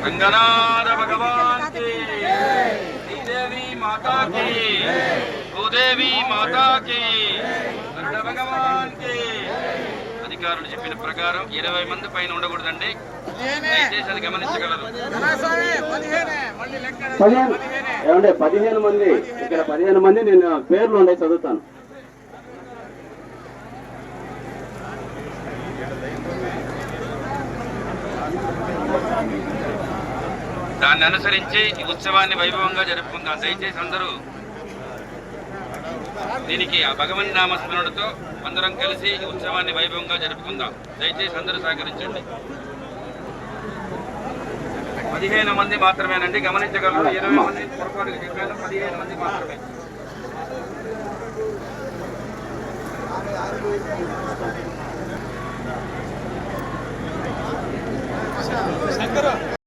रंगनाथ भगवान की, श्रीदेवी माता की, भूदेवी माता की, गरुड़ भगवान की। అధికారులు చెప్పిన ప్రకారం 20 మంది పైన ఉండకూడదండి. దయచేసి అది గమనించగలరు. ఏమంటే 15 మంది, ఇక్కడ 15 మంది నేను పేర్లు ఉండే చదువుతాను. దాన్ని అనుసరించి ఈ ఉత్సవాన్ని వైభవంగా జరుపుకుందాం. దయచేసి అందరూ దీనికి ఆ భగవన్ నామస్మరణతో అందరం కలిసి ఈ ఉత్సవాన్ని వైభవంగా జరుపుకుందాం. దయచేసి అందరూ సహకరించండి. 15 మంది మాత్రమేనండి, గమనించగలరు. 20 మంది పొరపాటుగా చెప్పాను, 15 మంది మాత్రమే. శంకర్